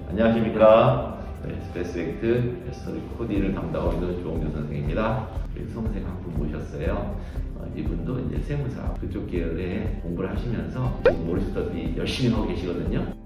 안녕하십니까. 스페이스엑트 스토리 코디를 담당하고 있는 조홍준 선생입니다. 수험생 한 분 모셨어요. 이분도 이제 세무사 그쪽 계열에 공부를 하시면서 지금 모리스터디 열심히 하고 계시거든요.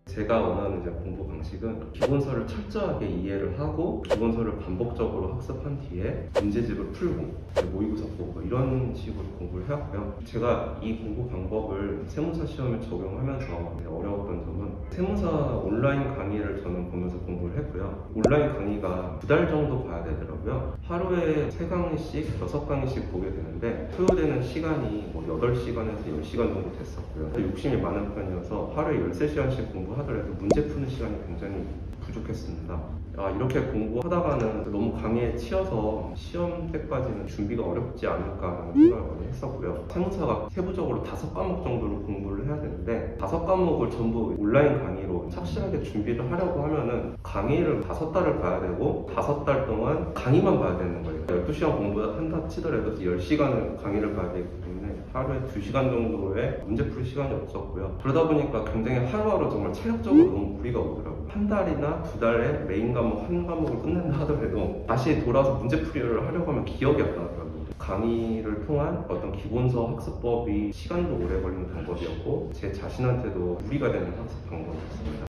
제가 원하는 이제 공부 방식은 기본서를 철저하게 이해를 하고 기본서를 반복적으로 학습한 뒤에 문제집을 풀고 모의고사 보고 이런 식으로 공부를 해왔고요. 제가 이 공부 방법을 세무사 시험에 적용하면서 어려웠던 점은 세무사 온라인 강의를 저는 보면서 공부를 했고요. 온라인 강의가 2달 정도 봐야 되더라고요. 하루에 3강의씩 6강의씩 보게 되는데 소요되는 시간이 8시간에서 10시간 정도 됐었고요. 욕심이 많은 편이어서 하루에 13시간씩 공부하더라도 문제 푸는 시간이 굉장히 부족했습니다. 이렇게 공부하다가는 너무 강의에 치여서 시험 때까지는 준비가 어렵지 않을까라는 생각을 많이 했었고요. 세무사가 세부적으로 5과목 정도를 공부를 해야 되는데 5과목을 전부 온라인 강의로 착실하게 준비를 하려고 하면은 강의를 5달을 봐야 되고 5달 동안 강의만 봐야 되는 거예요. 12시간 공부한다 치더라도 10시간을 강의를 봐야 되기 때문에 하루에 2시간 정도의 문제 풀 시간이 없었고요. 그러다 보니까 굉장히 하루하루 정말 체력적으로 너무 무리가 오더라고요. 한 달이나 2달에 메인 과목 한 과목을 끝낸다 하더라도 다시 돌아서 문제풀이를 하려고 하면 기억이 안 나더라고요. 강의를 통한 어떤 기본서 학습법이 시간도 오래 걸리는 방법이었고 제 자신한테도 무리가 되는 학습 방법이었습니다.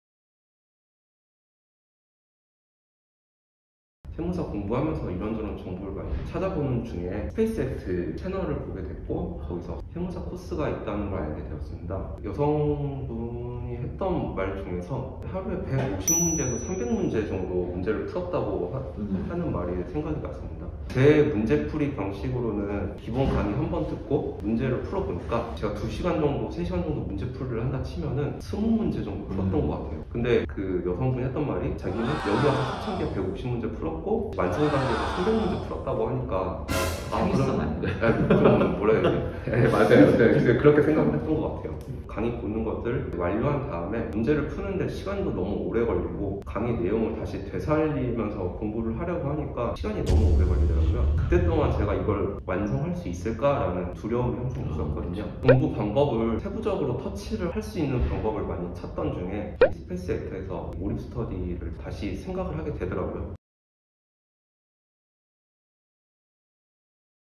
세무사 공부하면서 이런저런 정보를 많이 찾아보는 중에 스페이스엑트 채널을 보게 됐고 거기서 세무사 코스가 있다는 걸 알게 되었습니다. 여성분이 했던 말 중에서 하루에 150문제에서 300문제 정도 문제를 풀었다고 하는 말이 생각이 났습니다. 제 문제풀이 방식으로는 기본 강의 한 번 듣고 문제를 풀어보니까 제가 2시간 정도, 3시간 정도 문제풀이를 한다 치면은 20문제 정도 풀었던 것 같아요. 근데 그 여성분이 했던 말이 자기는 여기 와서 1000개 150문제 풀었고 완성 단계에서 300문제 풀었다고 하니까 그럼 아닌가요? 좀 뭐라 해야 되지? 네, 맞아요. 네, 그렇게 생각을 했던 것 같아요. 강의 보는 것들 완료한 다음에 문제를 푸는데 시간도 너무 오래 걸리고 강의 내용을 다시 되살리면서 공부를 하려고 하니까 시간이 너무 오래 걸리더라고요. 그때 동안 제가 이걸 완성할 수 있을까라는 두려움이 항상 있었거든요. 공부 방법을 세부적으로 터치를 할 수 있는 방법을 많이 찾던 중에 스페이스엑트에서 몰입 스터디를 다시 생각을 하게 되더라고요.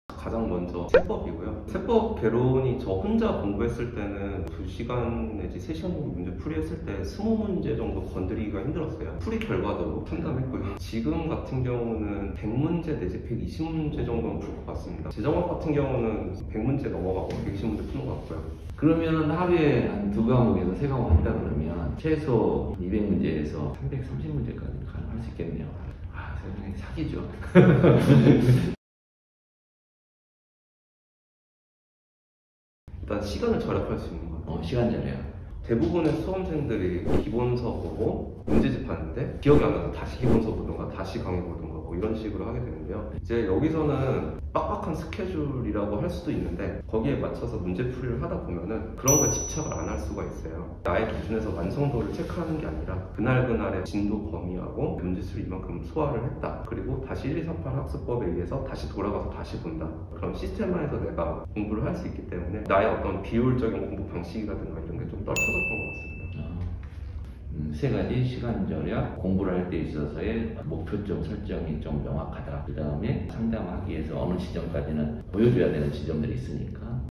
가장 먼저 세법이고요. 세법 개론이 저 혼자 공부했을 때는 2시간 내지 3시간 정도 문제 풀이했을 때 20문제 정도 건드리기가 힘들었어요. 풀이 결과도 참담했고요. 지금 같은 경우는 100문제 내지 120문제 정도는 풀 것 같습니다. 재정학 같은 경우는 100문제 넘어가고 120문제 푸는 것 같고요. 그러면 하루에 한 2과목에서 3과목 한다 그러면 최소 200문제에서 330문제까지 가능할 수 있겠네요. 세상에 사기죠. 일단 시간을 절약할 수 있는 거예요. 시간 절약. 대부분의 수험생들이 기본서 보고 문제집 하는데 기억이 안 나서 다시 기본서 보든가 다시 강의 보든가 뭐 이런 식으로 하게 되는데요. 이제 여기서는 빡빡한 스케줄이라고 할 수도 있는데 거기에 맞춰서 문제풀이를 하다 보면은 그런 거에 집착을 안 할 수가 있어요. 나의 기준에서 완성도를 체크하는 게 아니라 그날의 진도 범위하고 문제수를 이만큼 소화를 했다. 그리고 다시 1, 2, 3, 8 학습법에 의해서 다시 돌아가서 다시 본다. 그런 시스템화해서 내가 공부를 할 수 있기 때문에 나의 어떤 비효율적인 공부 방식이라든가 이런 게 좀 떨쳐졌던 것 같습니다. 3가지 시간 절약, 공부를 할 때 있어서의 목표점 설정이 좀 명확하다. 그 다음에 상담하기 위해서 어느 지점까지는 보여줘야 되는 지점들이 있으니까.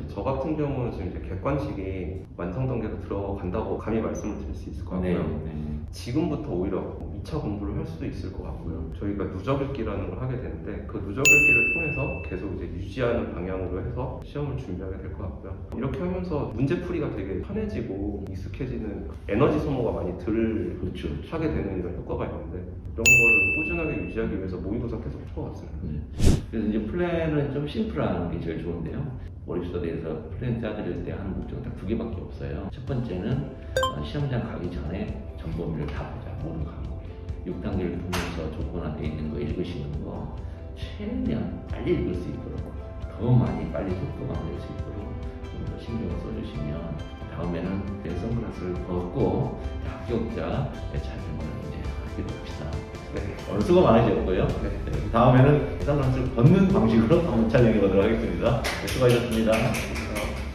저 같은 경우는 지금 이제 객관식이 완성 단계로 들어간다고 감히 말씀을 드릴 수 있을 것 같고요. 지금부터 오히려 2차 공부를 할 수도 있을 것 같고요. 저희가 누적 읽기라는 걸 하게 되는데 그 누적 읽기를 통해서 계속 이제 유지하는 방향으로 해서 시험을 준비하게 될 것 같고요. 이렇게 하면서 문제풀이가 되게 편해지고 익숙해지는 에너지 소모가 많이 덜 하게 되는 이런 효과가 있는데 이런 거를 꾸준하게 유지하기 위해서 모의고사 계속 할 것 같습니다. 그래서 이제 플랜은 좀 심플한 게 제일 좋은데요. 모리스터디에서 플랜 짜드릴 때 하는 목적은 딱 2개밖에 없어요. 첫 번째는 시험장 가기 전에 전 범위를 다 보자. 모든 과목에 6단계를 통해서 조건화되어 있는 거 읽으시는 거 최대한 빨리 읽을 수 있도록 더 많이 빨리 속도감 낼 수 있도록 좀 더 신경을 써주시면 다음에는 선글라스를 벗고 합격자 촬영을 이제 하기로 합시다. 네. 오늘 수고 많으셨고요. 네. 다음에는 선글라스를 벗는 방식으로 한번 촬영해 보도록 하겠습니다. 수고하셨습니다. 감사합니다.